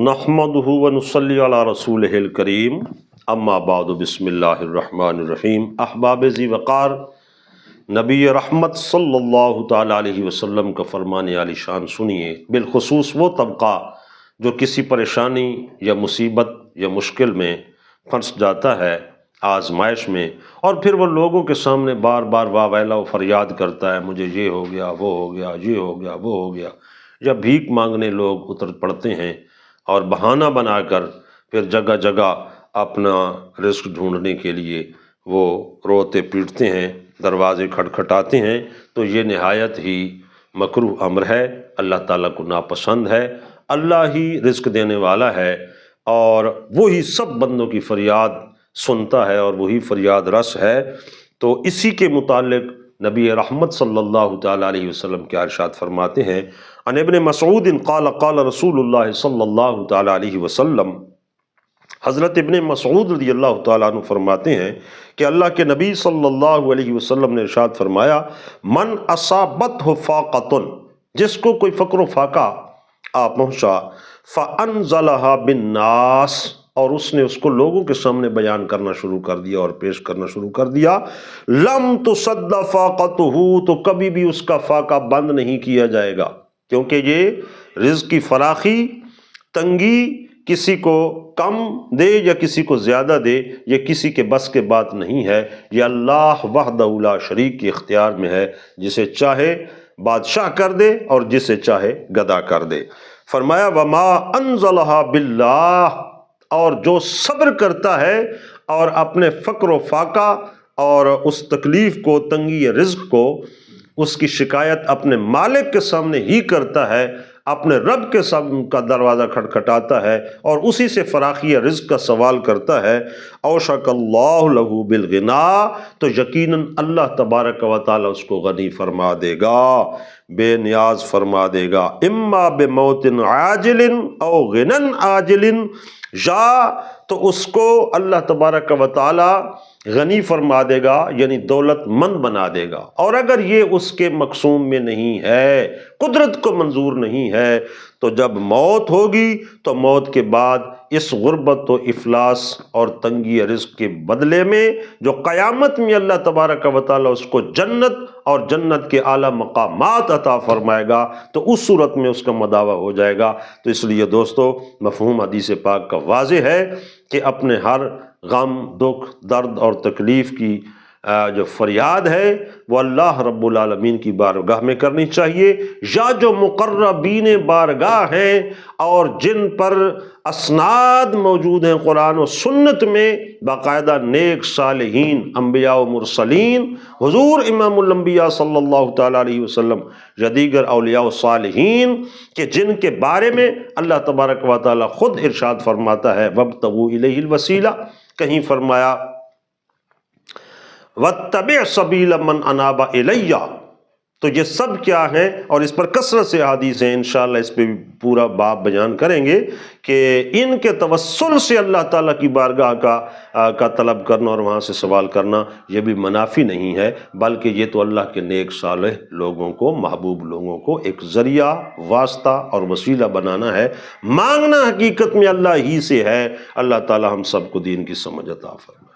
نحمدہ ونصلی علی رسولہ الکریم اما بعد بسم اللہ الرحمن الرحیم۔ احباب ذی وقار، نبی رحمت صلی اللہ تعالیٰ علیہ وسلم کا فرمان عالی شان سنیے۔ بالخصوص وہ طبقہ جو کسی پریشانی یا مصیبت یا مشکل میں پھنس جاتا ہے، آزمائش میں، اور پھر وہ لوگوں کے سامنے بار بار واہ ویلا و فریاد کرتا ہے، مجھے یہ ہو گیا، وہ ہو گیا، یہ ہو گیا، وہ ہو گیا، یا بھیک مانگنے لوگ اتر پڑتے ہیں اور بہانہ بنا کر پھر جگہ جگہ اپنا رزق ڈھونڈنے کے لیے وہ روتے پیٹتے ہیں، دروازے کھٹکھٹاتے ہیں، تو یہ نہایت ہی مکروہ امر ہے، اللہ تعالیٰ کو ناپسند ہے۔ اللہ ہی رزق دینے والا ہے اور وہی سب بندوں کی فریاد سنتا ہے اور وہی فریاد رس ہے۔ تو اسی کے متعلق نبی رحمت صلی اللہ تعالیٰ علیہ وسلم کیا ارشاد فرماتے ہیں؟ عن ابن مسعود قال قال رسول اللہ صلی اللہ تعالیٰ علیہ وسلم، حضرت ابن مسعود رضی اللہ تعالیٰ عنہ فرماتے ہیں کہ اللہ کے نبی صلی اللہ علیہ وسلم نے ارشاد فرمایا، من اصابتہ فاقۃ، جس کو کوئی فقر و فاقہ آ پہنچا، فانزلها بالناس، اور اس نے اس کو لوگوں کے سامنے بیان کرنا شروع کر دیا اور پیش کرنا شروع کر دیا، لم تصد فاقتہ، تو کبھی بھی اس کا فاقہ بند نہیں کیا جائے گا، کیونکہ یہ رزق کی فراخی، تنگی کسی کو کم دے یا کسی کو زیادہ دے، یہ کسی کے بس کے بات نہیں ہے، یہ اللہ وحدہ لا شریک کے اختیار میں ہے، جسے چاہے بادشاہ کر دے اور جسے چاہے گدا کر دے۔ فرمایا وما انزلہا باللہ، اور جو صبر کرتا ہے اور اپنے فقر و فاقہ اور اس تکلیف کو، تنگی یا رزق کو، اس کی شکایت اپنے مالک کے سامنے ہی کرتا ہے، اپنے رب کے سامنے کا دروازہ کھٹکھٹاتا ہے اور اسی سے فراخی یا رزق کا سوال کرتا ہے، اوشک اللہ لہ بالغنا، تو یقیناً اللہ تبارک و تعالیٰ اس کو غنی فرما دے گا، بے نیاز فرما دے گا، اما بموت عاجل او غنى عاجل، یا تو اس کو اللہ تبارک و تعالیٰ غنی فرما دے گا، یعنی دولت مند بنا دے گا، اور اگر یہ اس کے مقسوم میں نہیں ہے، قدرت کو منظور نہیں ہے، تو جب موت ہوگی تو موت کے بعد اس غربت و افلاس اور تنگی رزق کے بدلے میں جو قیامت میں اللہ تبارک و تعالیٰ اس کو جنت اور جنت کے اعلیٰ مقامات عطا فرمائے گا، تو اس صورت میں اس کا مداوع ہو جائے گا۔ تو اس لیے دوستو، مفہوم حدیث پاک کا واضح ہے کہ اپنے ہر غم، دکھ، درد اور تکلیف کی جو فریاد ہے وہ اللہ رب العالمین کی بارگاہ میں کرنی چاہیے، یا جو مقربین بارگاہ ہیں اور جن پر اسناد موجود ہیں قرآن و سنت میں، باقاعدہ نیک صالحین، انبیاء و مرسلین، حضور امام الانبیاء صلی اللہ تعالیٰ علیہ وسلم، یا دیگر اولیاء و صالحین، کہ جن کے بارے میں اللہ تبارک و تعالیٰ خود ارشاد فرماتا ہے وابتغوا الیہ الوسیلہ، کہیں فرمایا واتبع سبیل من اناب الی، تو یہ سب کیا ہیں، اور اس پر کثرت سے احادیث ہیں، انشاءاللہ اس پہ بھی پورا باب بیان کریں گے کہ ان کے توسل سے اللہ تعالیٰ کی بارگاہ کا طلب کرنا اور وہاں سے سوال کرنا یہ بھی منافی نہیں ہے، بلکہ یہ تو اللہ کے نیک صالح لوگوں کو، محبوب لوگوں کو ایک ذریعہ، واسطہ اور وسیلہ بنانا ہے۔ مانگنا حقیقت میں اللہ ہی سے ہے۔ اللہ تعالیٰ ہم سب کو دین کی سمجھ عطا فرمائے۔